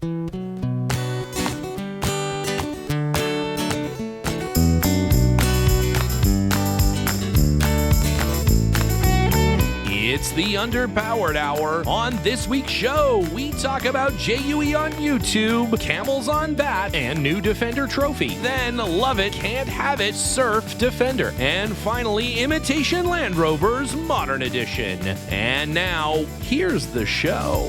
It's the Underpowered Hour. On this week's show, we talk about JUE on YouTube, camels on bat, and new Defender trophy. Then Love It, Can't Have It, Surf Defender. And finally, Imitation Land Rovers Modern Edition. And now, here's the show.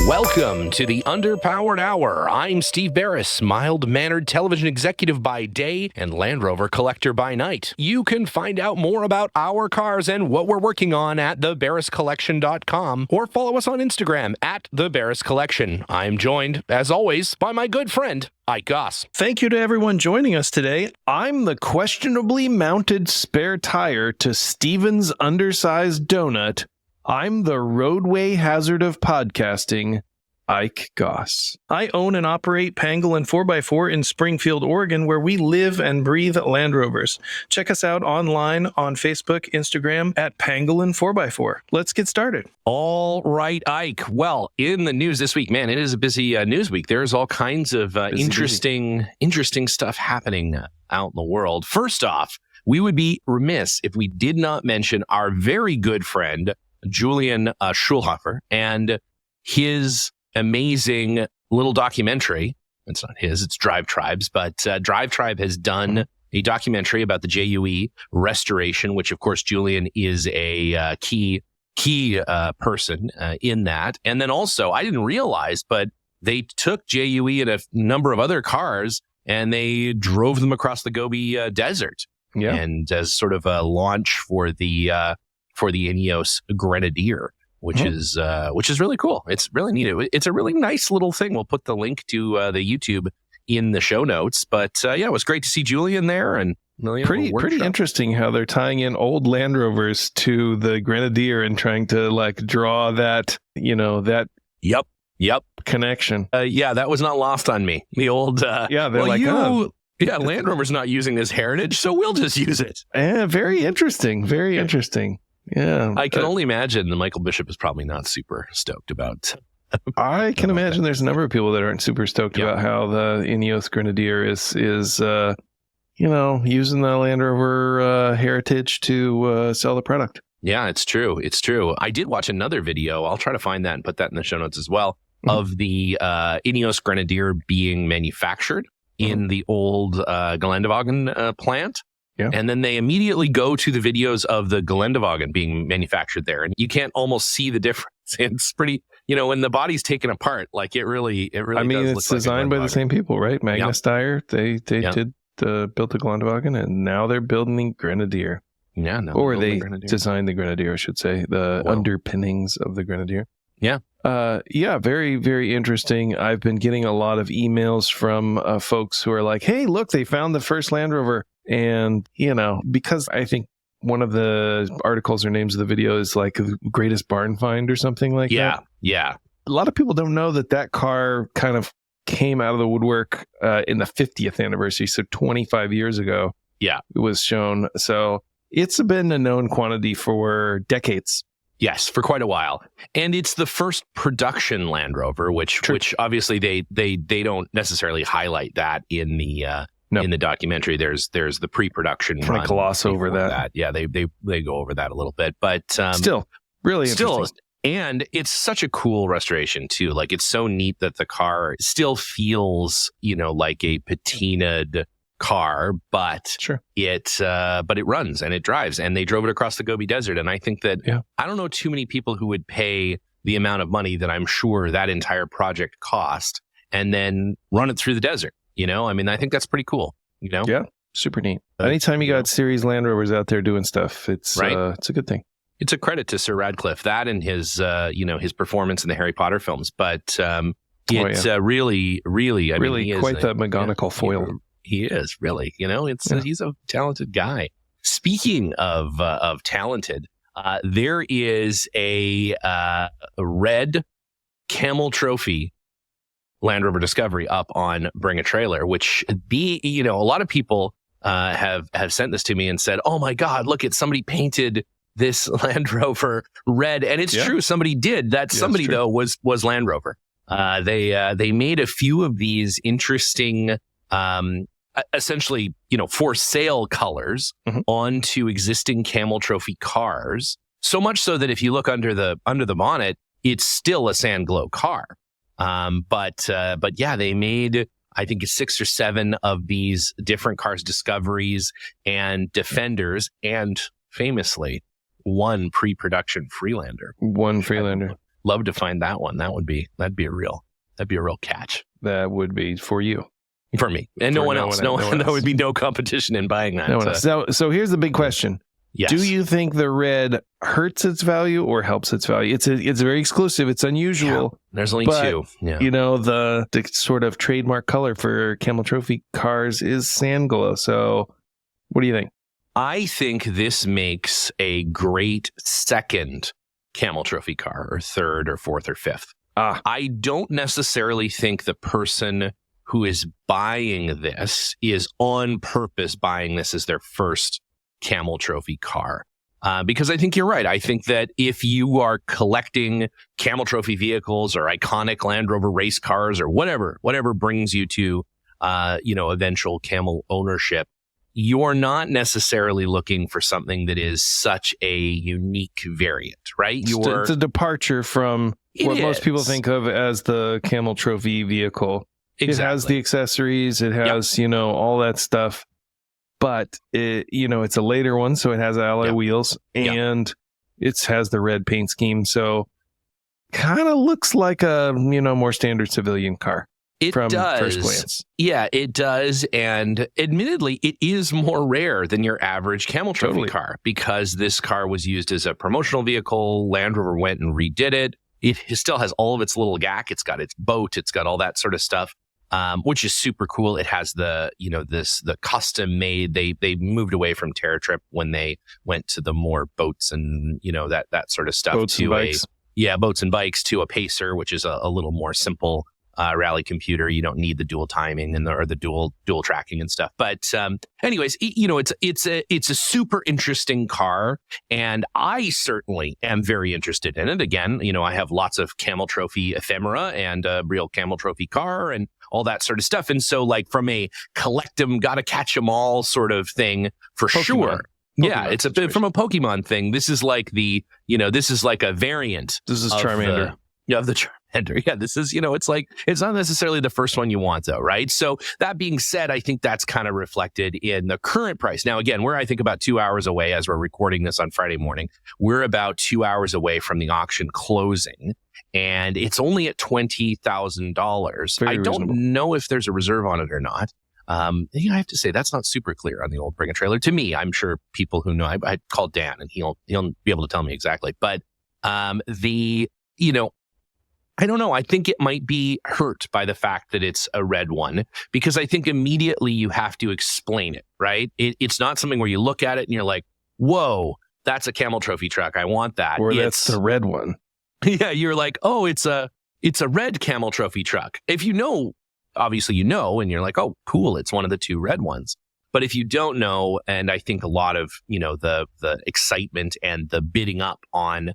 Welcome to the Underpowered Hour. I'm Steve Barris, mild-mannered television executive by day and Land Rover collector by night. You can find out more about our cars and what we're working on at thebarriscollection.com or follow us on Instagram at thebarriscollection. I'm joined, as always, by my good friend, Ike Goss. Thank you to everyone joining us today. I'm the questionably mounted spare tire to Steven's undersized donut. I'm the roadway hazard of podcasting, Ike Goss. I own and operate Pangolin 4x4 in Springfield, Oregon, where we live and breathe Land Rovers. Check us out online on Facebook, Instagram at Pangolin 4x4. Let's get started. All right, Ike. Well, in the news this week, man, it is a busy news week. There's all kinds of interesting stuff happening out in the world. First off, we would be remiss if we did not mention our very good friend, Julian Schulhofer, and his amazing little documentary. It's not his, it's Drive Tribe's, but Drive Tribe has done a documentary about the JUE restoration, which of course Julian is a key person in that. And then also, I didn't realize, but they took JUE and a number of other cars and they drove them across the Gobi Desert. Yeah. And as sort of a launch for the Ineos Grenadier, which is really cool. It's really neat. It's a really nice little thing. We'll put the link to the YouTube in the show notes. But yeah, it was great to see Julian there, and pretty interesting how they're tying in old Land Rovers to the Grenadier and trying to like draw that Yep connection. Yeah, that was not lost on me. The old Land Rover's not using this heritage, so we'll just use it. Yeah, very interesting. Very interesting. Yeah, I can only imagine that Michael Bishop is probably not super stoked about. I can imagine there's a number of people that aren't super stoked about how the Ineos Grenadier is using the Land Rover heritage to sell the product. Yeah, it's true. It's true. I did watch another video. I'll try to find that and put that in the show notes as well, of the Ineos Grenadier being manufactured in the old Geländewagen plant. Yeah. And then they immediately go to the videos of the Geländewagen being manufactured there. And you can't almost see the difference. It's pretty, when the body's taken apart, like it really I mean, it's designed by the same people, right? Magnus Steyr, they did built the Geländewagen, and now they're building the Grenadier. Yeah. Or they designed the Grenadier, I should say, the underpinnings of the Grenadier. Yeah. Very, very interesting. I've been getting a lot of emails from folks who are like, hey, look, they found the first Land Rover. And, because I think one of the articles or names of the video is like the greatest barn find or something like that. Yeah. A lot of people don't know that car kind of came out of the woodwork in the 50th anniversary. So 25 years ago. Yeah. It was shown. So it's been a known quantity for decades. Yes, for quite a while. And it's the first production Land Rover, which obviously they don't necessarily highlight that in the in the documentary. There's the pre-production kind of gloss over that. Yeah, they go over that a little bit, but still really interesting. And it's such a cool restoration too. Like, it's so neat that the car still feels, like a patinaed car, but it runs and it drives, and they drove it across the Gobi Desert. And I think that I don't know too many people who would pay the amount of money that I'm sure that entire project cost and then run it through the desert. I mean, I think that's pretty cool. Yeah, super neat. Anytime you got series Land Rovers out there doing stuff, it's a good thing. It's a credit to Sir Radcliffe, that and his his performance in the Harry Potter films. But it's really, I mean, quite the McGonagall foil. He is really, he's a talented guy. Speaking of talented, there is a Red Camel Trophy Land Rover Discovery up on Bring a Trailer, which a lot of people have sent this to me and said, "Oh my God, look at somebody painted this Land Rover red," and it's true, somebody did. That somebody though was Land Rover. They made a few of these interesting, essentially, for sale colors onto existing Camel Trophy cars. So much so that if you look under the bonnet, it's still a sand glow car. But yeah, they made, I think it's 6 or 7 of these different cars, Discoveries and Defenders, and famously one pre-production Freelander. One Freelander. Love to find that one. That'd be a real catch. That would be for you. For me. And no one else. There would be no competition in buying that. No one else. So here's the big question. Yes. Do you think the red hurts its value or helps its value? It's very exclusive. It's unusual. Yeah, there's only 2. Yeah. The sort of trademark color for Camel Trophy cars is sand glow. So what do you think? I think this makes a great second Camel Trophy car, or third or fourth or fifth. I don't necessarily think the person who is buying this is on purpose buying this as their first Camel Trophy car. Because I think you're right. I think that if you are collecting Camel Trophy vehicles or iconic Land Rover race cars or whatever brings you to, eventual Camel ownership, you're not necessarily looking for something that is such a unique variant, right? It's a departure from what most people think of as the Camel Trophy vehicle. Exactly. It has the accessories. It has, all that stuff. But it's a later one, so it has alloy wheels, and it has the red paint scheme. So kind of looks like a more standard civilian car. It from does. First glance. Yeah, it does. And admittedly, it is more rare than your average Camel Trophy car, because this car was used as a promotional vehicle. Land Rover went and redid it. It still has all of its little gack. It's got its boat. It's got all that sort of stuff. Which is super cool. It has the custom made. They moved away from Terra Trip when they went to the more boats and that sort of stuff. Boats and bikes to a Pacer, which is a little more simple rally computer. You don't need the dual timing or the dual tracking and stuff. But anyways, it's a super interesting car, and I certainly am very interested in it. Again, I have lots of Camel Trophy ephemera and a real Camel Trophy car and all that sort of stuff. And so, like, from a collect 'em, gotta catch 'em all sort of thing, for Pokemon. Sure. Yeah, it's a bit from a Pokemon thing. This is like this is like a variant. This is Charmander. Of the Charmander. Yeah, this is, it's not necessarily the first one you want, though, right? So that being said, I think that's kind of reflected in the current price. Now, again, we're, I think, about 2 hours away as we're recording this on Friday morning. We're about 2 hours away from the auction closing, and it's only at $20,000. I don't know if there's a reserve on it or not. I have to say, that's not super clear on the old Bring a Trailer. To me, I'm sure people who know, I called Dan and he'll be able to tell me exactly. But I don't know. I think it might be hurt by the fact that it's a red one, because I think immediately you have to explain it, right? It's not something where you look at it and you're like, whoa, that's a Camel Trophy truck. I want that. Or that's the red one. Yeah, you're like, oh, it's a red Camel Trophy truck. If obviously and you're like, oh, cool, it's one of the 2 red ones. But if you don't know, and I think a lot of, the excitement and the bidding up on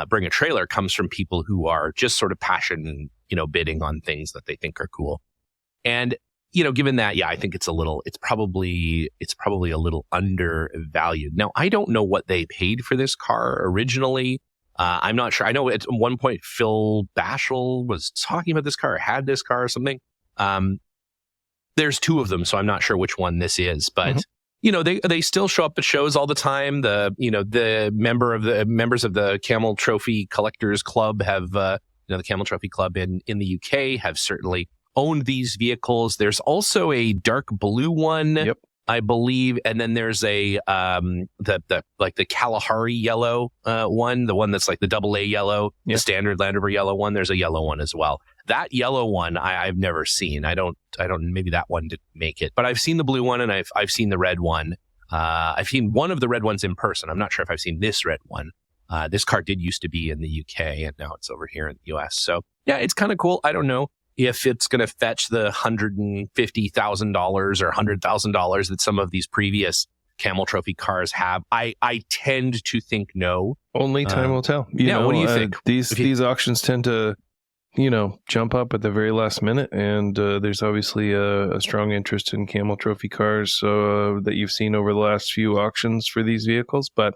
Bring a Trailer comes from people who are just sort of passionate, bidding on things that they think are cool. And, given that, yeah, I think it's probably a little undervalued. Now, I don't know what they paid for this car originally. I'm not sure. I know at one point Phil Bashel was talking about this car or had this car or something. There's 2 of them, so I'm not sure which one this is, but they still show up at shows all the time. The members of the Camel Trophy Collectors Club have the Camel Trophy Club in the UK have certainly owned these vehicles. There's also a dark blue one, I believe, and then there's a the Kalahari yellow one, the one that's like the AA yellow, the standard Land Rover yellow one. There's a yellow one as well. That yellow one I've never seen. I don't maybe that one didn't make it, but I've seen the blue one and I've seen the red one. I've seen one of the red ones in person. I'm not sure if I've seen this red one. This car did used to be in the UK and now it's over here in the US. So yeah, it's kind of cool. I don't know. if it's going to fetch the $150,000 or $100,000 that some of these previous Camel Trophy cars have. I tend to think no. Only time will tell. What do you think? These auctions tend to, jump up at the very last minute, and there's obviously a strong interest in Camel Trophy cars that you've seen over the last few auctions for these vehicles. But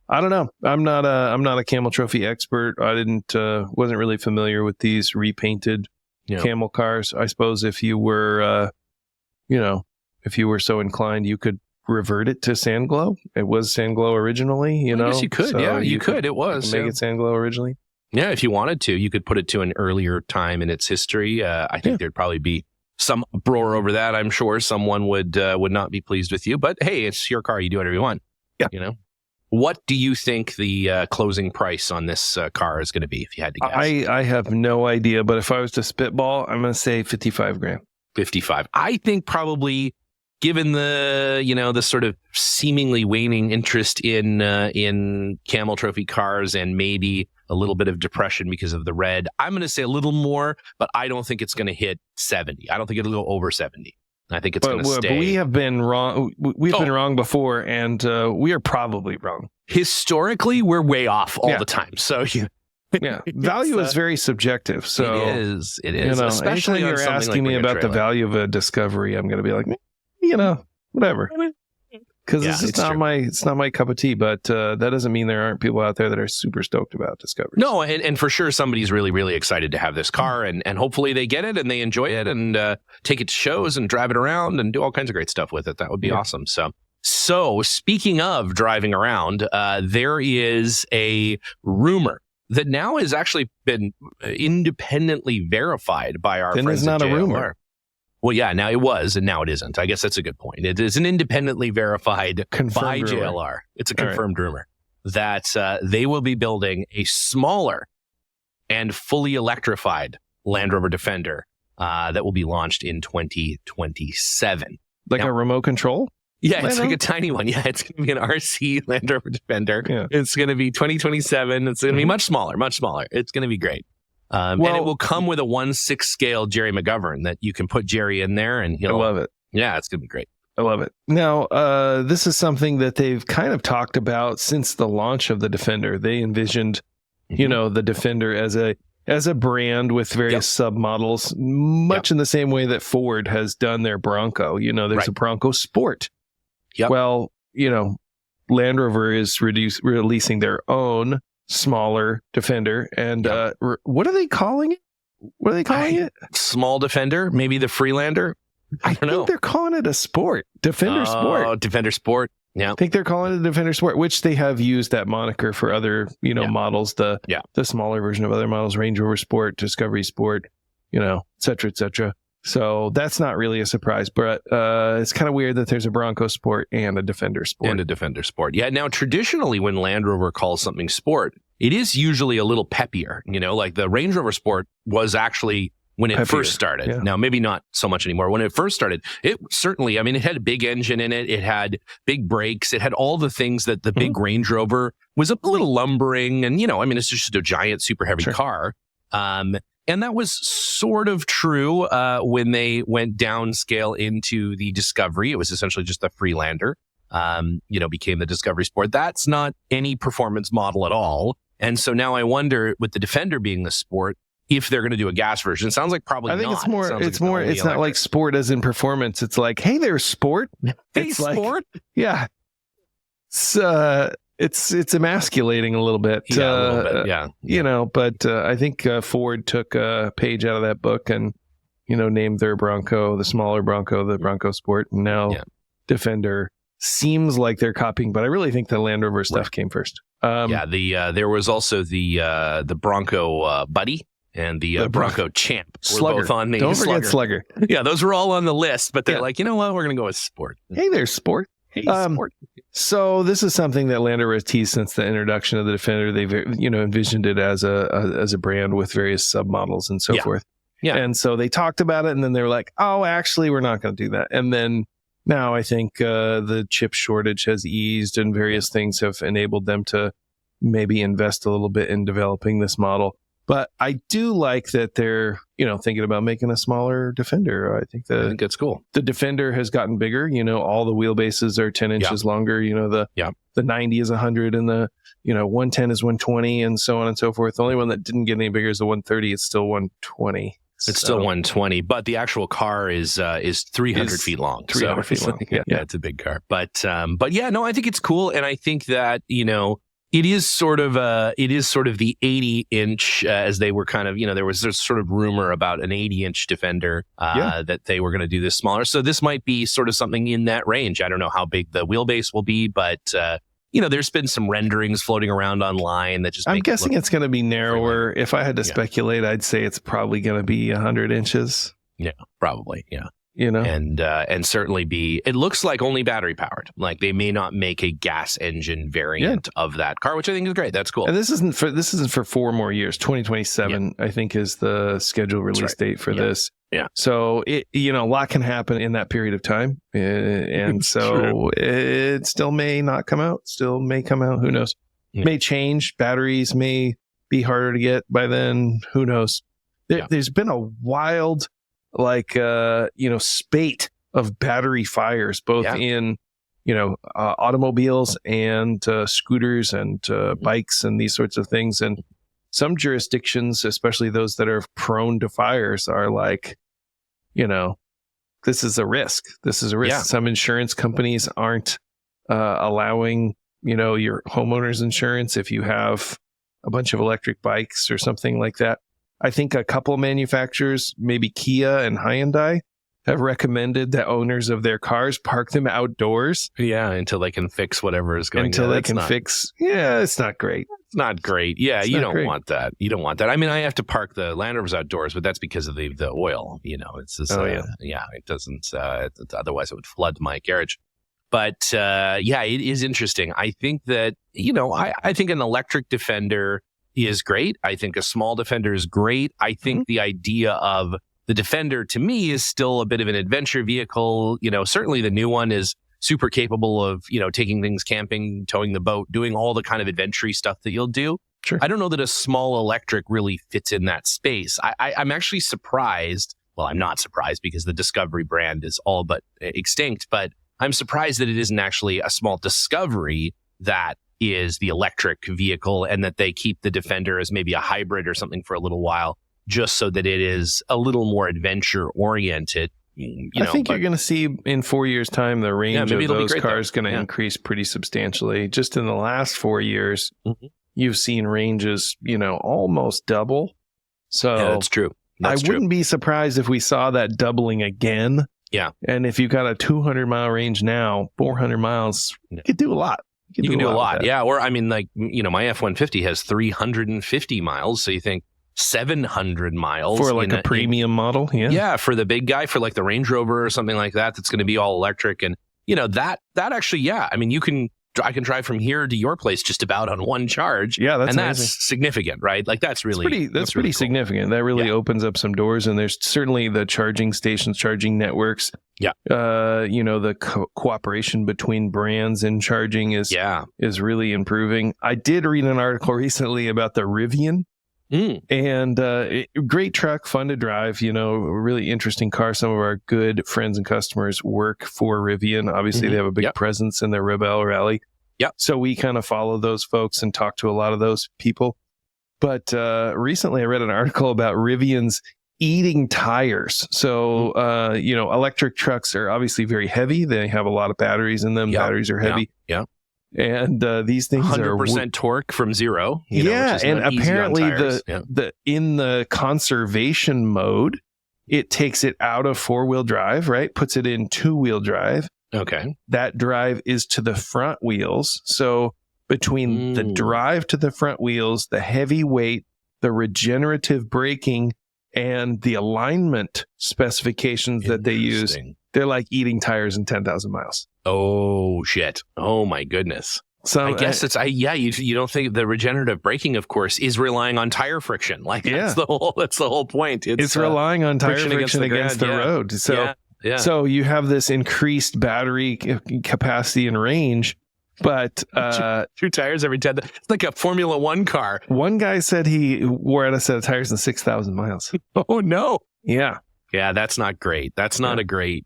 I don't know. I'm not a Camel Trophy expert. I wasn't really familiar with these repainted camel cars. I suppose if you were, if you were so inclined, you could revert it to sand glow. It was sand glow originally, I guess you could. So you could. It was. Make it sand glow originally. Yeah, if you wanted to, you could put it to an earlier time in its history. I think there'd probably be some uproar over that. I'm sure someone would not be pleased with you. But hey, it's your car. You do whatever you want. Yeah. What do you think the closing price on this car is going to be, if you had to guess? I have no idea, but if I was to spitball, I'm going to say 55 grand. 55. I think probably, given the the sort of seemingly waning interest in Camel Trophy cars and maybe a little bit of depression because of the red, I'm going to say a little more, but I don't think it's going to hit 70. I don't think it'll go over 70. I think it's going to stay. But we have been wrong. We've been wrong before, and we are probably wrong. Historically, we're way off all the time. So value is very subjective. So it is. Especially anytime you're asking me about the value of a Discovery, I'm going to be like, whatever. Because it's not my cup of tea. But that doesn't mean there aren't people out there that are super stoked about Discovery. No, and for sure somebody's really, really excited to have this car, and hopefully they get it and they enjoy it and take it to shows and drive it around and do all kinds of great stuff with it. That would be awesome. So speaking of driving around, there is a rumor that now has actually been independently verified by our friends at JLR. It's not a rumor. Well, yeah, now it was, and now it isn't. I guess that's a good point. It is an independently verified by JLR. It's a confirmed rumor that they will be building a smaller and fully electrified Land Rover Defender that will be launched in 2027. Like a remote control? Yeah, it's like a tiny one. Yeah, it's going to be an RC Land Rover Defender. Yeah. It's going to be 2027. It's going to be much smaller. It's going to be great. And it will come with a 1/6 scale Jerry McGovern that you can put Jerry in there and he'll... I love it. Yeah, it's going to be great. I love it. Now, this is something that they've kind of talked about since the launch of the Defender. They envisioned, the Defender as a brand with various submodels, much in the same way that Ford has done their Bronco. There's a Bronco Sport. Yep. Well, Land Rover is releasing their own smaller Defender, and what are they calling it? What are they calling it? Small Defender, maybe the Freelander. I don't know. Think they're calling it a Sport. Defender Sport. Oh, Defender Sport. Yeah. I think they're calling it a Defender Sport, which they have used that moniker for other, models, the smaller version of other models, Range Rover Sport, Discovery Sport, et cetera, et cetera. So that's not really a surprise, but it's kind of weird that there's a Bronco Sport and a Defender Sport. Yeah. Now, traditionally, when Land Rover calls something Sport, it is usually a little peppier. Like the Range Rover Sport was actually when it first started. Yeah. Now, maybe not so much anymore. When it first started, it certainly, it had a big engine in it. It had big brakes. It had all the things that the big Range Rover was a little lumbering. And, it's just a giant, super heavy car. And that was sort of true when they went downscale into the Discovery. It was essentially just the Freelander, became the Discovery Sport. That's not any performance model at all. And so now I wonder, with the Defender being the Sport, if they're going to do a gas version. It sounds like probably not. I think it's more, it's not like Sport as in performance. It's like, hey, there's Sport. Hey, Sport? Yeah. It's emasculating a little bit. But I think Ford took a page out of that book and, named their Bronco, the smaller Bronco, the Bronco Sport. And now Defender seems like they're copying, but I really think the Land Rover stuff came first. There was also the Bronco Buddy and the Bronco Champ. Slugger. Both on the Don't forget Slugger. Yeah, those were all on the list, but they're like, you know what? We're going to go with Sport. Hey, there's Sport. Hey, Sport. So this is something that Land Rover has teased since the introduction of the Defender. They've envisioned it as a brand with various submodels and so forth. Yeah. And so they talked about it, and then they were like, "Oh, actually, we're not going to do that." And then now I think the chip shortage has eased, and various things have enabled them to maybe invest a little bit in developing this model. But I do like that they're, thinking about making a smaller Defender. I think that's cool. The Defender has gotten bigger. All the wheelbases are 10 inches longer. The 90 is 100 and the 110 is 120 and so on and so forth. The only one that didn't get any bigger is the 130. It's still 120. It's still 120, but the actual car is 300 feet long. 300 feet long. Yeah, it's a big car. But yeah, no, I think it's cool, and I think that it is sort of the 80-inch, as they were kind of there's sort of rumor about an 80-inch Defender that they were going to do this smaller. So this might be sort of something in that range. I don't know how big the wheelbase will be, but there's been some renderings floating around online that just I'm guessing it's going to be narrower. If I had to speculate, I'd say it's probably going to be 100 inches. Yeah, probably. Yeah. And certainly be, it looks like only battery powered. Like they may not make a gas engine variant of that car, which I think is great. That's cool. And this isn't for 4 more years. 2027, I think, is the scheduled release date for this. Yeah. So a lot can happen in that period of time. And so it still may not come out, still may come out. Who knows? May change. Batteries may be harder to get by then. Who knows? There's been a wild, spate of battery fires, both in, automobiles and scooters and bikes and these sorts of things. And some jurisdictions, especially those that are prone to fires, are like, this is a risk. This is a risk. Yeah. Some insurance companies aren't allowing, your homeowner's insurance if you have a bunch of electric bikes or something like that. I think a couple manufacturers, maybe Kia and Hyundai, have recommended that owners of their cars park them outdoors. Yeah, until they can fix whatever is going on. Until they can fix. Yeah, it's not great. It's not great. Yeah, you don't want that. You don't want that. I mean, I have to park the Land Rovers outdoors, but that's because of the oil. It's just, it doesn't, otherwise it would flood my garage. But it is interesting. I think that, I think an electric Defender is great. I think a small Defender is great. I think the idea of the Defender to me is still a bit of an adventure vehicle. Certainly the new one is super capable of, taking things camping, towing the boat, doing all the kind of adventure stuff that you'll do. Sure. I don't know that a small electric really fits in that space. I'm actually surprised. Well, I'm not surprised because the Discovery brand is all but extinct, but I'm surprised that it isn't actually a small Discovery that is the electric vehicle and that they keep the Defender as maybe a hybrid or something for a little while, just so that it is a little more adventure oriented. I think you're going to see in 4 years' time, the range of those cars going to increase pretty substantially. Just in the last 4 years, you've seen ranges, almost double. So that's true. I wouldn't be surprised if we saw that doubling again. Yeah. And if you've got a 200-mile range now, 400 miles, you could do a lot. You can do a lot. Yeah. Or, I mean, my F-150 has 350 miles. So you think 700 miles. For a premium model. Yeah. Yeah. For the big guy, for like the Range Rover or something like that, that's going to be all electric. And, that actually, I mean, I can drive from here to your place just about on one charge. Yeah, that's amazing. That's significant, right? Like that's pretty cool. Significant. That really opens up some doors, and there's certainly the charging stations, charging networks. Yeah. The cooperation between brands in charging is really improving. I did read an article recently about the Rivian. And great truck, fun to drive, really interesting car. Some of our good friends and customers work for Rivian. Obviously, they have a big presence in the Rebel Rally. Yep. So we kind of follow those folks and talk to a lot of those people. But recently I read an article about Rivian's eating tires. So, electric trucks are obviously very heavy. They have a lot of batteries in them. Batteries are heavy. Yeah. And these things 100% torque from zero. And apparently in the conservation mode, it takes it out of 4-wheel drive, right? Puts it in 2-wheel drive. Okay. That drive is to the front wheels. So between the drive to the front wheels, the heavy weight, the regenerative braking, and the alignment specifications that they use, they're like eating tires in 10,000 miles. Oh, shit. Oh, my goodness. So I guess you don't think the regenerative braking, of course, is relying on tire friction. Like that's the whole point. It's relying on tire friction against the road. So, so you have this increased battery capacity and range But two tires every 10. It's like a Formula One car. One guy said he wore out a set of tires in 6,000 miles. Oh, no. Yeah. Yeah, that's not great. That's not a great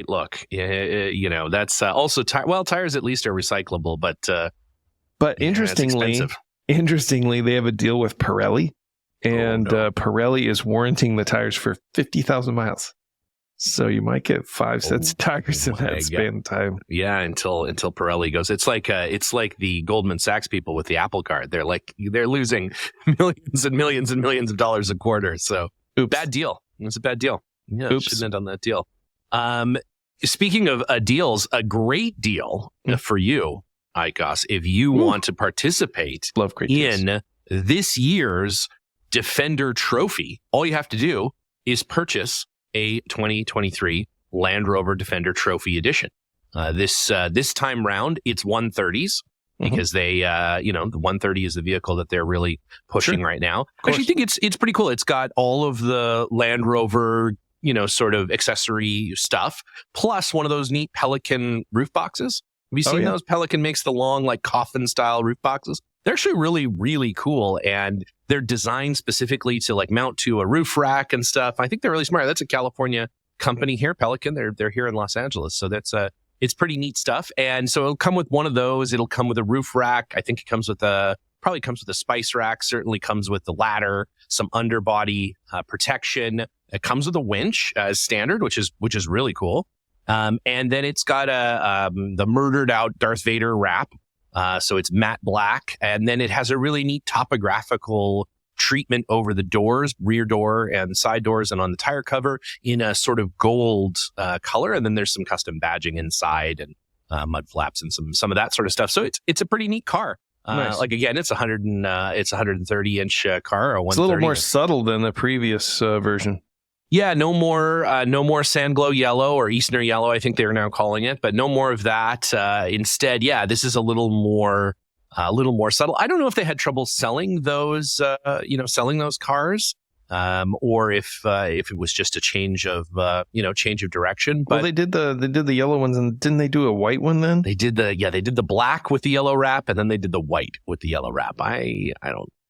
look. That's also tires at least are recyclable, but interestingly, they have a deal with Pirelli, and Pirelli is warranting the tires for 50,000 miles. So you might get 5 sets of tires in that span of time. Yeah, until Pirelli goes. It's like the Goldman Sachs people with the Apple Card. They're losing millions and millions and millions of dollars a quarter. So bad deal. It's a bad deal. Yeah, shouldn't have done that deal. Speaking of deals, a great deal for you, Icos, if you want to participate in this year's Defender Trophy. All you have to do is purchase a 2023 Land Rover Defender Trophy Edition. This time round, it's 130s because they, the 130 is the vehicle that they're really pushing right now. I actually think it's pretty cool. It's got all of the Land Rover, sort of accessory stuff, plus one of those neat Pelican roof boxes. Have you seen those? Pelican makes the long, like coffin style roof boxes. They're actually really, really cool, and they're designed specifically to like mount to a roof rack and stuff. I think they're really smart. That's a California company here, Pelican. They're here in Los Angeles, so it's pretty neat stuff. And so it'll come with one of those. It'll come with a roof rack. I think it comes with probably comes with a spice rack. Certainly comes with the ladder, some underbody protection. It comes with a winch as standard, which is really cool. And then it's got the murdered out Darth Vader wrap. So it's matte black, and then it has a really neat topographical treatment over the doors, rear door and side doors, and on the tire cover in a sort of gold color. And then there's some custom badging inside and mud flaps and some of that sort of stuff. So it's a pretty neat car. Nice. Like again, it's 130 inch car. Or it's a little more subtle than the previous version. Yeah, no more sand glow yellow or Eastern yellow, I think they're now calling it, but no more of that. Instead, this is a little more subtle. I don't know if they had trouble selling those, cars, or if it was just a change of direction. But they did the yellow ones, and didn't they do a white one then? They did the black with the yellow wrap, and then they did the white with the yellow wrap.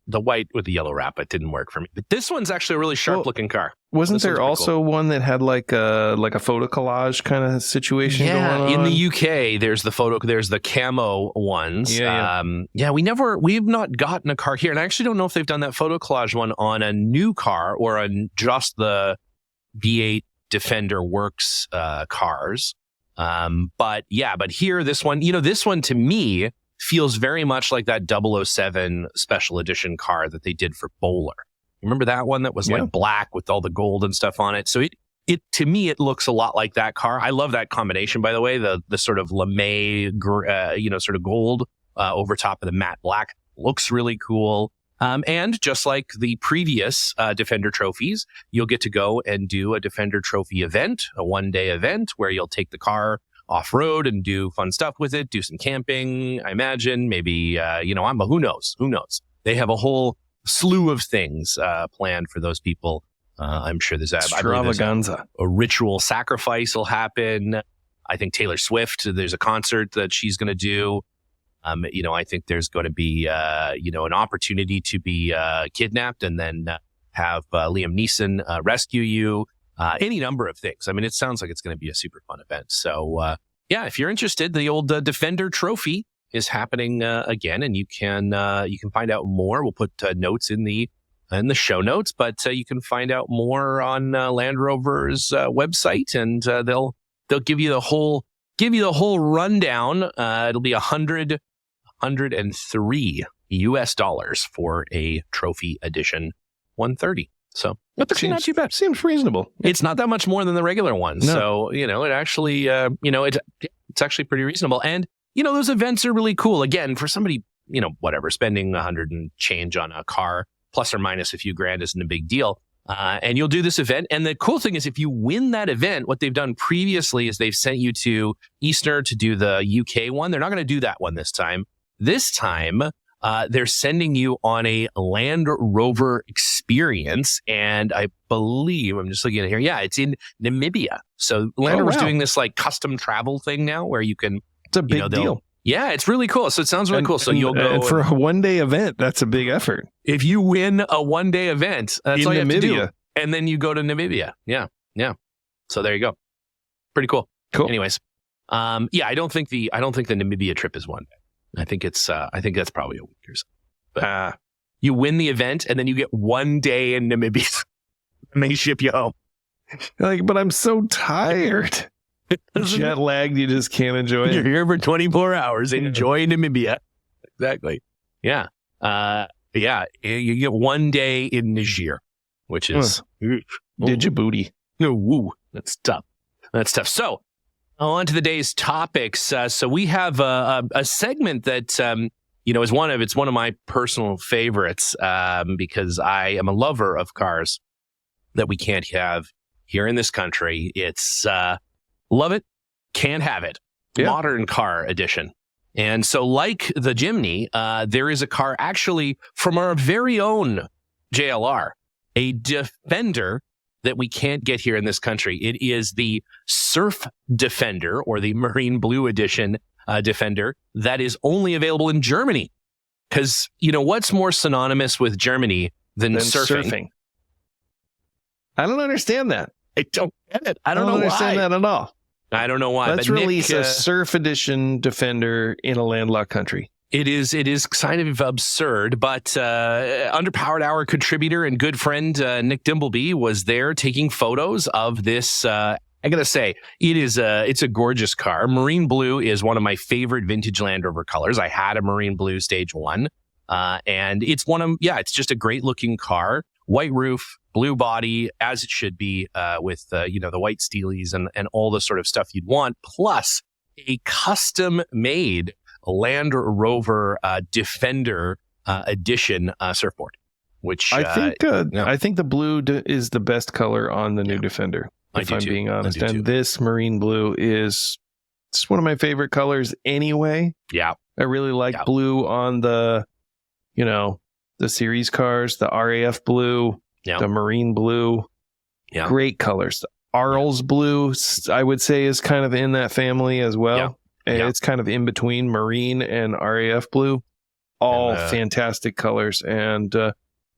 The white with the yellow wrap, it didn't work for me. But this one's actually a really sharp looking car. Wasn't there also one that had like a photo collage kind of situation going on? In the UK, there's the camo ones. We've not gotten a car here. And I actually don't know if they've done that photo collage one on a new car or on just the V8 Defender Works cars. But here, this one to me feels very much like that 007 special edition car that they did for Bowler. Remember that one that was like black with all the gold and stuff on it? So it to me, it looks a lot like that car. I love that combination, by the way, the sort of lame, sort of gold over top of the matte black. Looks really cool. And just like the previous Defender trophies, you'll get to go and do a Defender trophy event, a one-day event where you'll take the car off-road and do fun stuff with it, do some camping, I imagine, maybe, who knows? They have a whole slew of things planned for those people. I'm sure there's extravaganza. A ritual sacrifice will happen. I think Taylor Swift, there's a concert that she's going to do. I think there's going to be, an opportunity to be kidnapped and then have Liam Neeson rescue you. Any number of things. I mean, it sounds like it's going to be a super fun event. So, if you're interested, the old Defender Trophy is happening again, and you can find out more. We'll put notes in the show notes, but you can find out more on Land Rover's website, and they'll give you the whole rundown. It'll be $103 US for a trophy edition 130. So that's not too bad. Seems reasonable. It's not that much more than the regular one. No. So, it actually, it's actually pretty reasonable. And, those events are really cool. Again, for somebody, spending $100 and change on a car, plus or minus a few grand isn't a big deal. And you'll do this event. And the cool thing is if you win that event, what they've done previously is they've sent you to Eastern to do the UK one. They're not going to do that one this time. This time, they're sending you on a Land Rover experience, and I believe, I'm just looking at it here, it's in Namibia. So Land Rover's doing this like custom travel thing now where you can... It's a big deal. Yeah, it's really cool. So it sounds really cool. So you'll go and for a one-day event. That's a big effort. If you win a one-day event, that's in all you have to do. Namibia. And then you go to Namibia. Yeah. So there you go. Pretty cool. Cool. Anyways, I don't think the Namibia trip is one day. I think that's probably a week or so. But you win the event and then you get 1 day in Namibia and they ship you home. But I'm so tired. Jet lagged, you just can't enjoy You're it. here for 24 hours. Enjoy Namibia. Exactly. Yeah. You get 1 day in Niger, which is Djibouti. Woo. That's tough. So on to the day's topics. So we have a segment that is one of my personal favorites because I am a lover of cars that we can't have here in this country. It's love it, can't have it. Yeah. Modern car edition. And so like the Jimny, there is a car actually from our very own JLR, a Defender that we can't get here in this country. It is the Surf Defender, or the Marine Blue Edition Defender, that is only available in Germany. Because, what's more synonymous with Germany than surfing? I don't understand that. I don't get it. I don't understand why. that at all. I don't know why. Let's release a Surf Edition Defender in a landlocked country. It is kind of absurd, but Underpowered Hour contributor and good friend Nick Dimbleby was there taking photos of this. I gotta say, it's a gorgeous car. Marine blue is one of my favorite vintage Land Rover colors. I had a marine blue stage 1, and it's just a great looking car. White roof, blue body, as it should be, with the white steelies and all the sort of stuff you'd want, plus a custom made Land Rover Defender edition surfboard, which I think the blue is the best color on the new Defender, if I'm being honest. And this marine blue is one of my favorite colors anyway. Yeah. I really like blue on the series cars, the RAF blue, the marine blue. Yeah. Great colors. Arles blue, I would say, is kind of in that family as well. Yeah. And it's kind of in between marine and RAF blue. All fantastic colors. And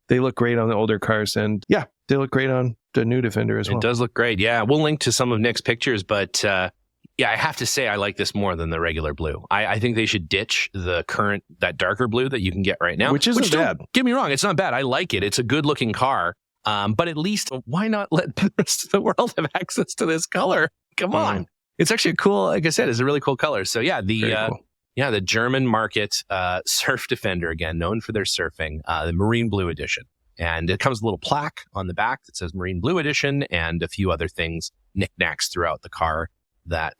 they look great on the older cars. And they look great on the new Defender as well. It does look great. Yeah. We'll link to some of Nick's pictures. But I have to say I like this more than the regular blue. I think they should ditch that darker blue that you can get right now. Which isn't bad. Don't get me wrong. It's not bad. I like it. It's a good looking car. But at least why not let the rest of the world have access to this color? Come on. It's actually a cool, like I said, it's a really cool color. So the German market Surf Defender, again, known for their surfing, the Marine Blue Edition. And it comes with a little plaque on the back that says Marine Blue Edition and a few other things, knickknacks throughout the car that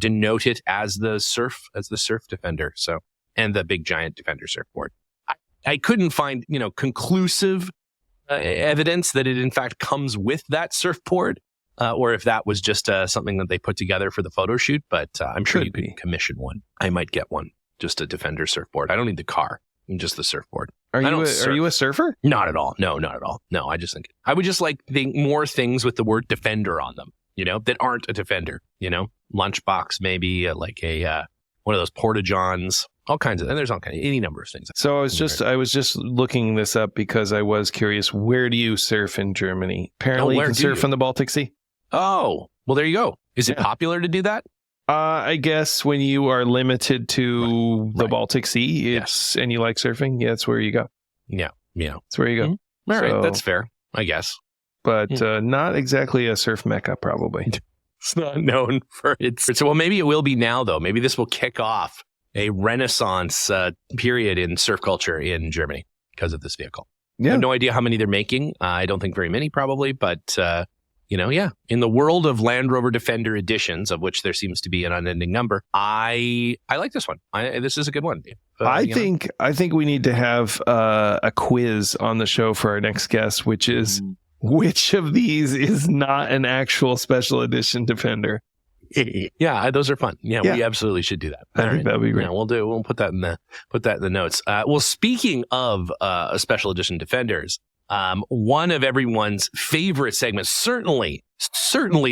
denote it as the Surf Defender. So, and the big giant Defender surfboard. I couldn't find, conclusive evidence that it in fact comes with that surfboard. Or if that was just something that they put together for the photo shoot, but I'm sure you could commission one. I might get one, just a Defender surfboard. I don't need the car, just the surfboard. Are you a surfer? Not at all. No, not at all. No, I just think I would just think more things with the word Defender on them, that aren't a Defender. Lunchbox, maybe like a one of those porta-johns. All kinds of, and there's any number of things. So I was just looking this up because I was curious. Where do you surf in Germany? Apparently, you can surf in the Baltic Sea. Oh, well, there you go. Is it popular to do that? I guess when you are limited to the Baltic Sea, and you like surfing, that's where you go. Yeah, that's where you go. Mm-hmm. All right, that's fair, I guess. But not exactly a surf mecca, probably. It's not known for its. So, well, maybe it will be now, though. Maybe this will kick off a renaissance period in surf culture in Germany because of this vehicle. Yeah. I have no idea how many they're making. I don't think very many, probably, but in the world of Land Rover Defender editions, of which there seems to be an unending number, I like this one. This is a good one. I think we need to have a quiz on the show for our next guest, which is which of these is not an actual special edition Defender. Yeah, those are fun. Yeah, we absolutely should do that. I think that'd be great. Yeah, we'll put that in the notes. Well, speaking of special edition Defenders, one of everyone's favorite segments, certainly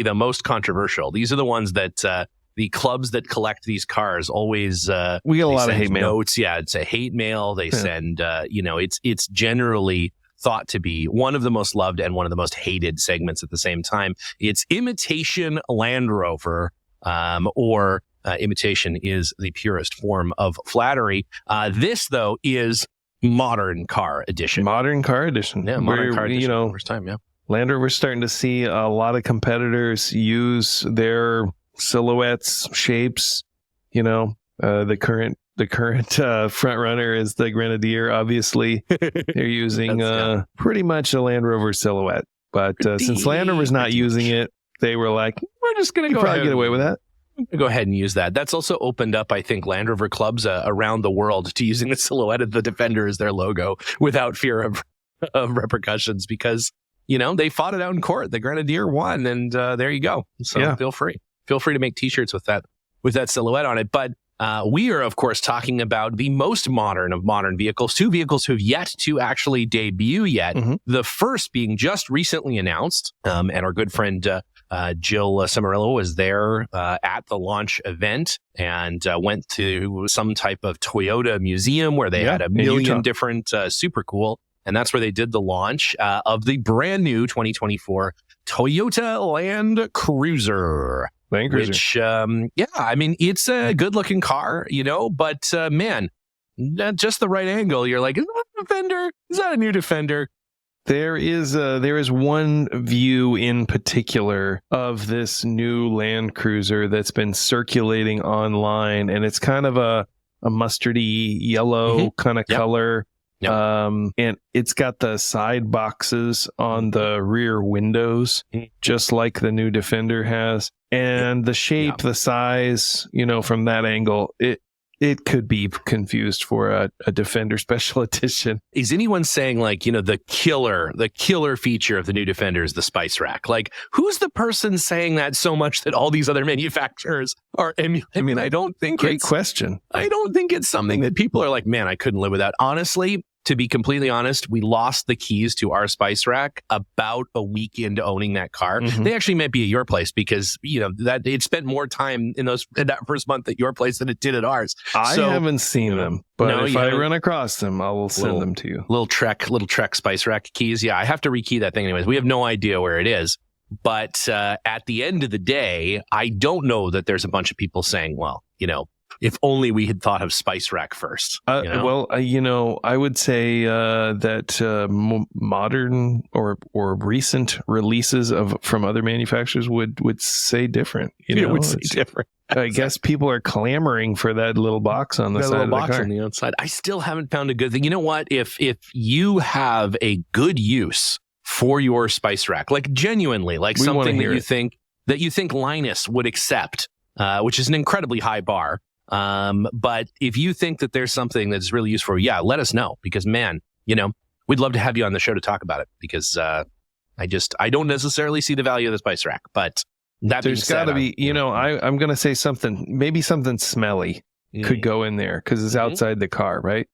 the most controversial. These are the ones that the clubs that collect these cars always we get a lot of hate mail. Notes. Yeah, it's a hate mail. They send it's generally thought to be one of the most loved and one of the most hated segments at the same time. It's imitation Land Rover, or imitation is the purest form of flattery. This though is modern car edition. Modern car edition. Yeah, modern car edition. First time, yeah. Land Rover's starting to see a lot of competitors use their silhouettes, shapes. The current front runner is the Grenadier. Obviously, they're using pretty much a Land Rover silhouette. But since Land Rover's not using it, they were like, "We're just going to probably get away with that." Go ahead and use that. That's also opened up, I think, Land Rover clubs around the world to using the silhouette of the Defender as their logo without fear of repercussions, because they fought it out in court. The Grenadier won, and there you go. So feel free to make T-shirts with that silhouette on it. But we are, of course, talking about the most modern of modern vehicles, two vehicles who have yet to actually debut yet. Mm-hmm. The first being just recently announced, and our good friend Jill Cimarillo was there at the launch event and went to some type of Toyota museum where they had a million different, super cool. And that's where they did the launch of the brand new 2024 Toyota Land Cruiser. Which, it's a good looking car, but man, just the right angle. You're like, is that a Defender? Is that a new Defender? There is one view in particular of this new Land Cruiser that's been circulating online, and it's kind of a mustardy yellow kind of color. Yep. And it's got the side boxes on the rear windows, just like the new Defender has. And the shape, the size, from that angle, it could be confused for a Defender Special Edition. Is anyone saying the killer feature of the new Defender is the spice rack? Like, who's the person saying that so much that all these other manufacturers are emulating? I mean, I don't think Great question. I don't think it's something that people are like, man, I couldn't live without. Honestly, to be completely honest, we lost the keys to our spice rack about a week into owning that car. Mm-hmm. They actually might be at your place because, that it spent more time in that first month at your place than it did at ours. I haven't seen them, but if I run across them, I will send them to you. Little Trek spice rack keys. Yeah, I have to rekey that thing anyways. We have no idea where it is. But at the end of the day, I don't know that there's a bunch of people saying, well, if only we had thought of spice rack first. Well, I would say that modern or recent releases from other manufacturers would say different. It would say different. I guess people are clamoring for that little box on the side of the car. On the outside. I still haven't found a good thing. You know what? If you have a good use for your spice rack, like genuinely, like something that you think Linus would accept, which is an incredibly high bar. But if you think that there's something that's really useful, let us know, because man, we'd love to have you on the show to talk about it, because I don't necessarily see the value of the spice rack, but there's got to be, I'm going to say maybe something smelly could go in there because it's outside the car, right?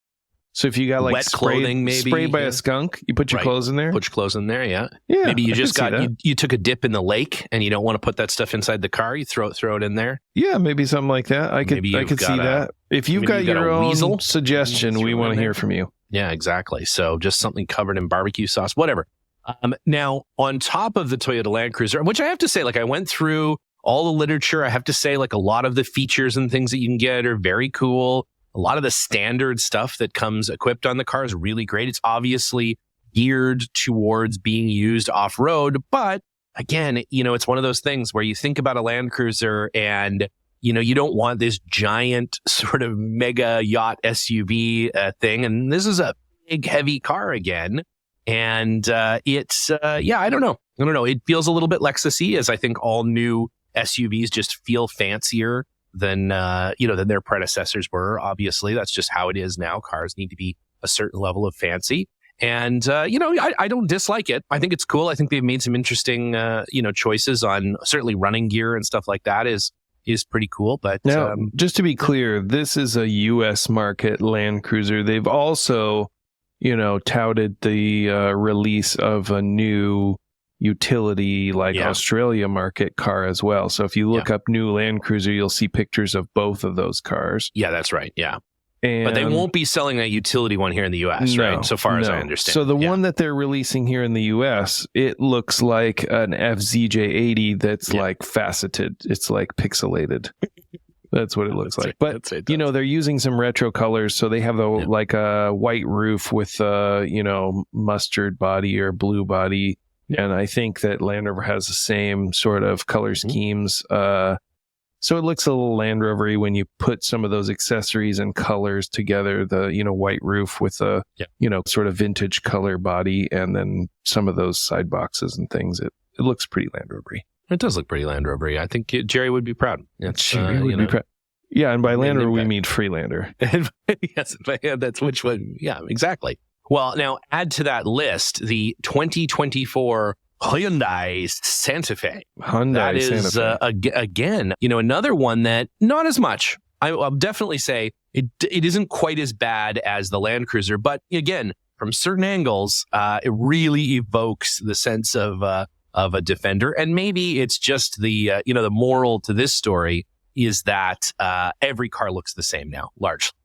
So if you got like wet clothing, maybe sprayed by a skunk, you put your clothes in there. Put your clothes in there, yeah. Maybe you just you took a dip in the lake and you don't want to put that stuff inside the car. You throw it in there. Yeah, maybe something like that. I could see that. If you've got your own suggestion, we want to hear from you. Yeah, exactly. So just something covered in barbecue sauce, whatever. Now, on top of the Toyota Land Cruiser, which I have to say, I went through all the literature. I have to say, a lot of the features and things that you can get are very cool. A lot of the standard stuff that comes equipped on the car is really great. It's obviously geared towards being used off-road. But again, it's one of those things where you think about a Land Cruiser and, you don't want this giant sort of mega yacht SUV thing. And this is a big, heavy car again. And it's, I don't know. It feels a little bit Lexus-y, as I think all new SUVs just feel fancier than their predecessors were. Obviously, that's just how it is now. Cars need to be a certain level of fancy. And, I don't dislike it. I think it's cool. I think they've made some interesting, choices on certainly running gear and stuff like that is pretty cool. But now, just to be clear, this is a U.S. market Land Cruiser. They've also, touted the release of a new, utility, like Australia market car as well. So if you look up new Land Cruiser, you'll see pictures of both of those cars. Yeah, that's right. Yeah. And but they won't be selling that utility one here in the U.S., right? So far as I understand. So the one that they're releasing here in the U.S., it looks like an FZJ80 that's like faceted. It's like pixelated. That's what it looks like. But, they're using some retro colors. So they have like a white roof with, mustard body or blue body. Yeah. And I think that Land Rover has the same sort of color schemes. So it looks a little Land Rover-y when you put some of those accessories and colors together, the, white roof with a, sort of vintage color body, and then some of those side boxes and things. It looks pretty Land Rover-y. It does look pretty Land Rover-y. I think Jerry would be proud. Jerry would be proud. Yeah, and by Land Rover, we mean Freelander. Yes, that's which one. Yeah, exactly. Well, now add to that list the 2024 Hyundai Santa Fe. That is, again, another one that not as much. I'll definitely say it isn't quite as bad as the Land Cruiser, but again, from certain angles, it really evokes the sense of a Defender. And maybe it's just the moral to this story is that every car looks the same now, largely.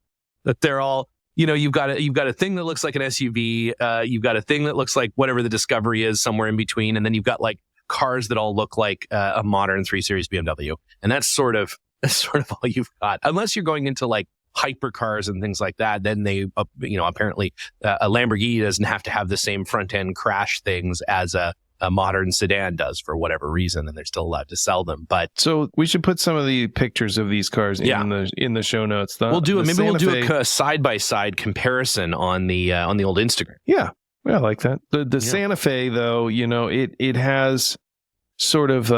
That they're all, you've got a thing that looks like an SUV, you've got a thing that looks like whatever the Discovery is somewhere in between, and then you've got like cars that all look like a modern 3 Series BMW, and that's sort of all you've got, unless you're going into like hypercars and things like that. Then they, apparently a Lamborghini doesn't have to have the same front end crash things as a modern sedan does for whatever reason, and they're still allowed to sell them. But so we should put some of the pictures of these cars in the show notes. We'll do it. Maybe we'll do a side by side comparison on the old Instagram. Yeah, I like that. The Santa Fe, though, it has sort of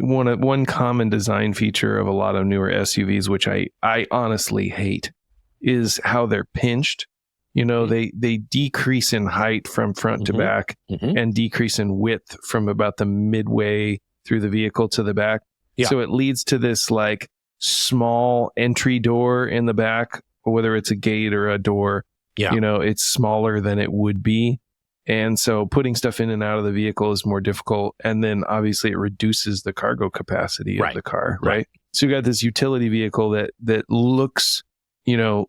one common design feature of a lot of newer SUVs, which I honestly hate, is how they're pinched. They decrease in height from front to back and decrease in width from about the midway through the vehicle to the back. Yeah. So it leads to this like small entry door in the back, whether it's a gate or a door. Yeah. It's smaller than it would be. And so putting stuff in and out of the vehicle is more difficult. And then obviously it reduces the cargo capacity of the car, right? So you got this utility vehicle that looks,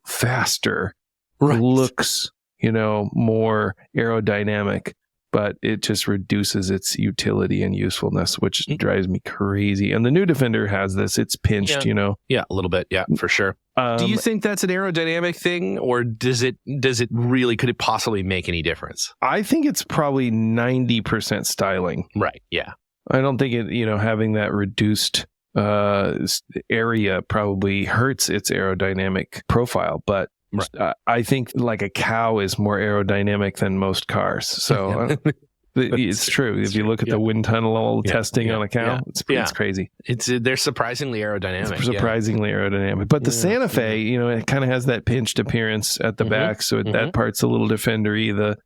faster. Right. Looks, more aerodynamic, but it just reduces its utility and usefulness, which drives me crazy. And the new Defender has this. It's pinched, Yeah, a little bit. Yeah, for sure. Do you think that's an aerodynamic thing, or could it possibly make any difference? I think it's probably 90% styling. Right, yeah. I don't think it, having that reduced area probably hurts its aerodynamic profile, but I think like a cow is more aerodynamic than most cars. So it's true. If you look at the wind tunnel testing on a cow, it's crazy. They're surprisingly aerodynamic. Surprisingly aerodynamic. But the Santa Fe, it kind of has that pinched appearance at the back. So that part's a little Defender-y. The,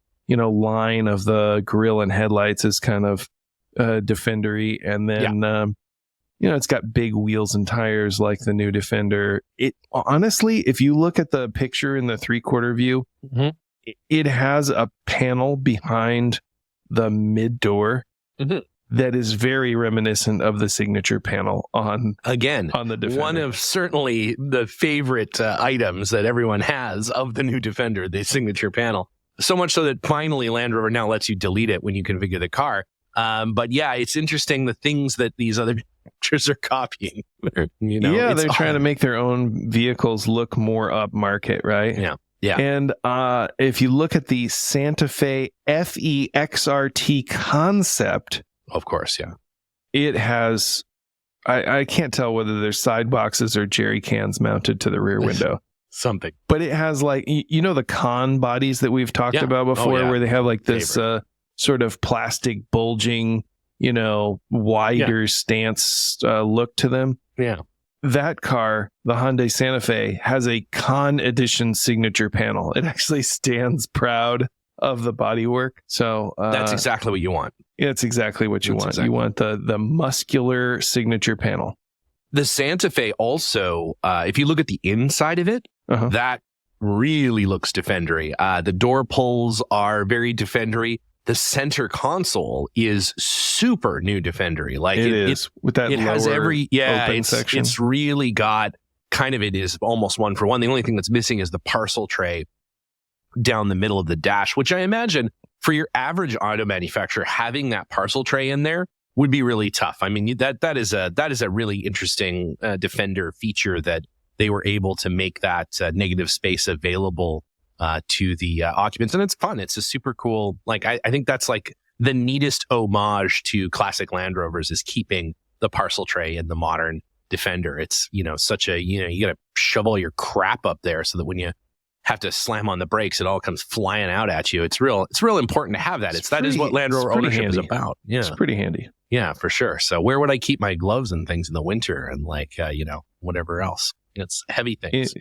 line of the grille and headlights is kind of Defender-y. And then, it's got big wheels and tires like the new Defender. It honestly, if you look at the picture in the 3/4 view, it has a panel behind the mid door that is very reminiscent of the signature panel on the Defender. One of certainly the favorite items that everyone has of the new Defender, the signature panel. So much so that finally Land Rover now lets you delete it when you configure the car. But yeah, it's interesting the things that these other manufacturers are copying. They're trying to make their own vehicles look more upmarket, right? Yeah. And if you look at the Santa Fe FEXRT concept, of course, it has. I can't tell whether there's side boxes or jerry cans mounted to the rear window. Something, but it has like the con bodies that we've talked about before, where they have like this sort of plastic bulging, wider stance look to them. Yeah. That car, the Hyundai Santa Fe, has a Con Edition signature panel. It actually stands proud of the bodywork. So that's exactly what you want. It's exactly what you want. You want the muscular signature panel. The Santa Fe also, if you look at the inside of it, that really looks Defender-y. The door pulls are very Defender-y. the center console is super new Defendery. Like it is with that it has every open section. It's really got kind of, it is almost one for one. The only thing that's missing is the parcel tray down the middle of the dash, which I imagine for your average auto manufacturer, having that parcel tray in there would be really tough. I mean, that is a really interesting Defender feature that they were able to make that negative space available to the occupants. And it's fun. It's a super cool, like, I think that's like the neatest homage to classic Land Rovers is keeping the parcel tray in the modern Defender. It's, such a, you got to shove all your crap up there so that when you have to slam on the brakes, it all comes flying out at you. It's real important to have that. That is what Land Rover ownership is about. Yeah. It's pretty handy. Yeah, for sure. So where would I keep my gloves and things in the winter and whatever else? It's heavy things.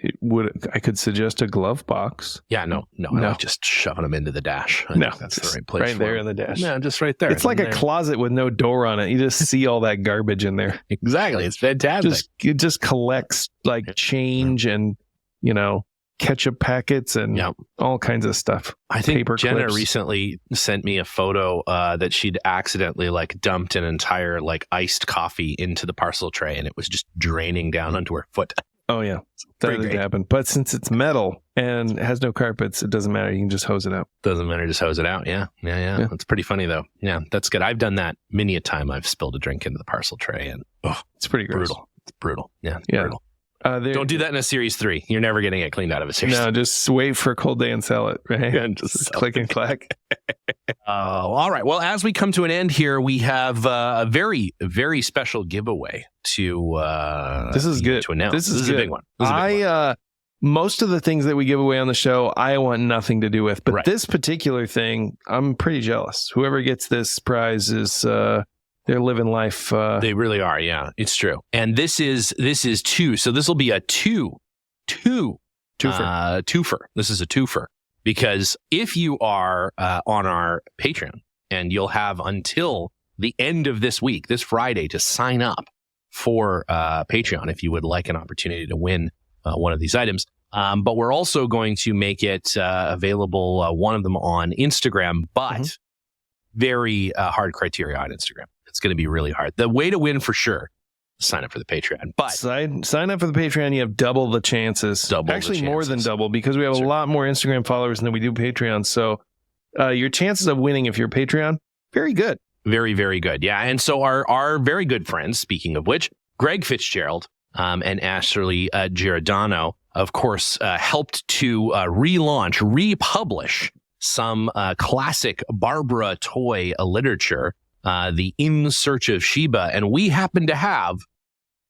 I could suggest a glove box. Yeah, no. I'm not just shoving them into the dash. I think that's the right place. Right there in the dash. Yeah, just right there. It's like a closet with no door on it. You just see all that garbage in there. Exactly. It's fantastic. It just collects like change and, ketchup packets and all kinds of stuff. I think Paper Jenna clips. recently sent me a photo that she'd accidentally dumped an entire iced coffee into the parcel tray and it was just draining down onto her foot. Oh, yeah. That did happen. But since it's metal and has no carpets, it doesn't matter. You can just hose it out. Doesn't matter. Just hose it out. Yeah. That's pretty funny, though. Yeah, that's good. I've done that many a time. I've spilled a drink into the parcel tray and it's pretty gross. Brutal. It's brutal. Yeah. Brutal. Don't do that in a Series 3. You're never getting it cleaned out of a Series 3. No, just wait for a cold day and sell it, right? And just click and clack. All right. Well, as we come to an end here, we have a very, very special giveaway to this is good. To announce. This is a big one. Most of the things that we give away on the show, I want nothing to do with. But this particular thing, I'm pretty jealous. Whoever gets this prize is... they're living life. They really are. Yeah, it's true. And this is two. So this will be a twofer. Twofer. This is a twofer because if you are on our Patreon, and you'll have until the end of this week, this Friday, to sign up for Patreon if you would like an opportunity to win one of these items. But we're also going to make it available, one of them on Instagram, but very hard criteria on Instagram. It's going to be really hard. The way to win for sure, sign up for the Patreon. But sign up for the Patreon, you have double the chances. Actually, more than double because we have a lot more Instagram followers than we do Patreon. So your chances of winning if you're Patreon, very good. Very, very good. Yeah. And so our very good friends, speaking of which, Greg Fitzgerald and Ashley Giordano, of course, helped to republish some classic Barbara toy literature, the In Search of Sheba. And we happen to have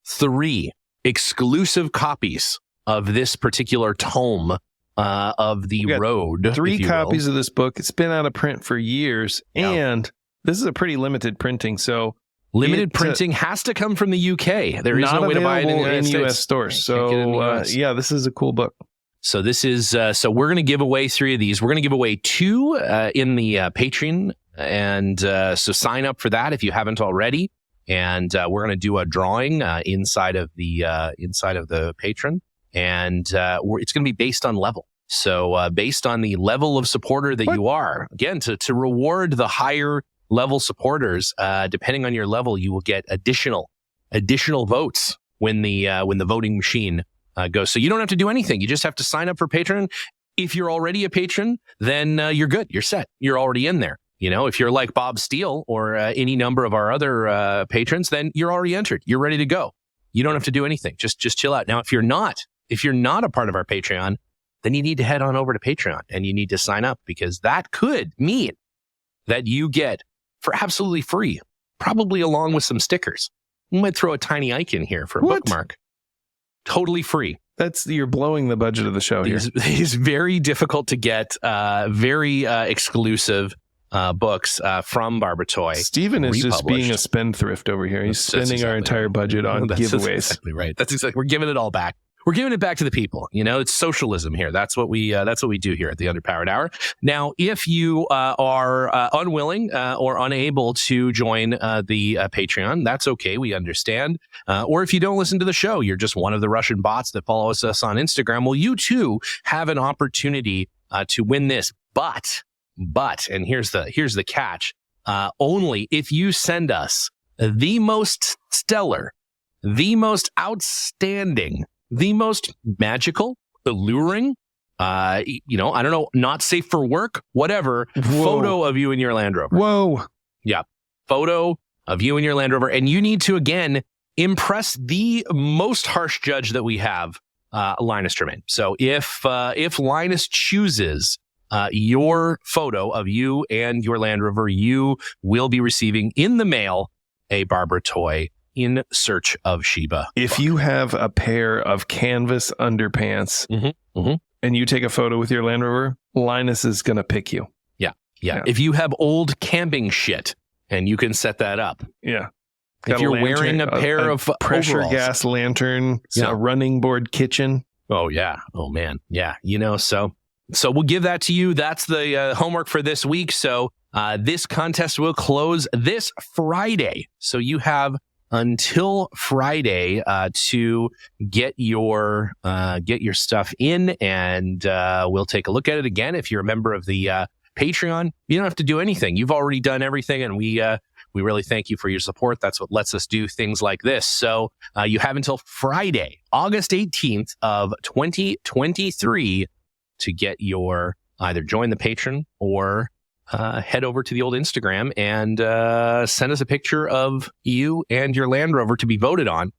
3 exclusive copies of this particular tome of the road. 3 copies of this book. It's been out of print for years. And this is a pretty limited printing. So limited printing has to come from the UK. There is no way to buy it in the US stores. So this is a cool book. So this is so we're going to give away 3 of these. We're going to give away 2 in the Patreon, and so sign up for that if you haven't already. And we're going to do a drawing inside of the patron, and it's going to be based on level. So based on the level of supporter that you are, again, to reward the higher level supporters, depending on your level, you will get additional votes when the voting machine goes. So you don't have to do anything. You just have to sign up for Patreon. If you're already a patron, then you're good. You're set. You're already in there. If you're like Bob Steele or any number of our other patrons, then you're already entered. You're ready to go. You don't have to do anything. Just chill out. Now, if you're not a part of our Patreon, then you need to head on over to Patreon and you need to sign up, because that could mean that you get for absolutely free, probably along with some stickers. We might throw a tiny Ike in here for a bookmark. Totally free. You're blowing the budget of the show here. These very difficult to get, very exclusive books from Barbara Toy. Steven is just being a spendthrift over here. He's spending our entire budget on giveaways. That's exactly right. We're giving it all back. We're giving it back to the people. It's socialism here. That's what we do here at the Underpowered Hour. Now, if you are unwilling or unable to join the Patreon, that's okay. We understand. Or if you don't listen to the show, you're just one of the Russian bots that follows us on Instagram. Well, you too have an opportunity to win this. But But, and here's the catch, only if you send us the most stellar, the most outstanding, the most magical, alluring, I don't know, not safe for work, whatever, photo of you in your Land Rover. Whoa. Yeah. Photo of you in your Land Rover. And you need to, again, impress the most harsh judge that we have, Linus Tremaine. So if Linus chooses your photo of you and your Land Rover, you will be receiving in the mail a Barbara toy in search of Sheba. If you have a pair of canvas underpants and you take a photo with your Land Rover, Linus is going to pick you. Yeah. If you have old camping shit and you can set that up. Yeah. If you're wearing a pair of pressure overalls. gas lantern, a running board kitchen. Oh, yeah. Oh, man. Yeah. So we'll give that to you. That's the homework for this week. So this contest will close this Friday. So you have until Friday to get your stuff in, and we'll take a look at it again. If you're a member of the Patreon, you don't have to do anything. You've already done everything, and we really thank you for your support. That's what lets us do things like this. So you have until Friday, August 18th of 2023 to get your either join the Patreon or head over to the old Instagram and send us a picture of you and your Land Rover to be voted on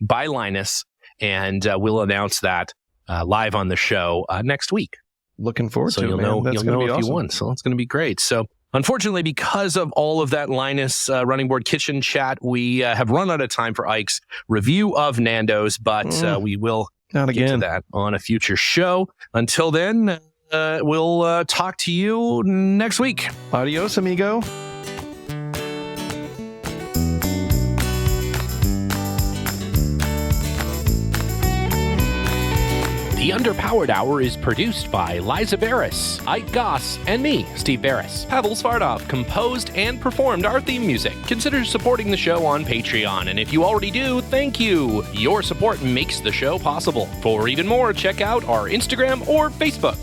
by Linus, and we'll announce that live on the show next week. Looking forward to it, you'll man. know, That's you'll know if awesome. you won. So it's going to be great. So unfortunately, because of all of that Linus running board kitchen chat, we have run out of time for Ike's review of Nando's, but we will Not get to again. that on a future show. Until then, we'll talk to you next week. Adios, amigo. The Underpowered Hour is produced by Liza Barris, Ike Goss, and me, Steve Barris. Pavel Svardov composed and performed our theme music. Consider supporting the show on Patreon, and if you already do, thank you. Your support makes the show possible. For even more, check out our Instagram or Facebook.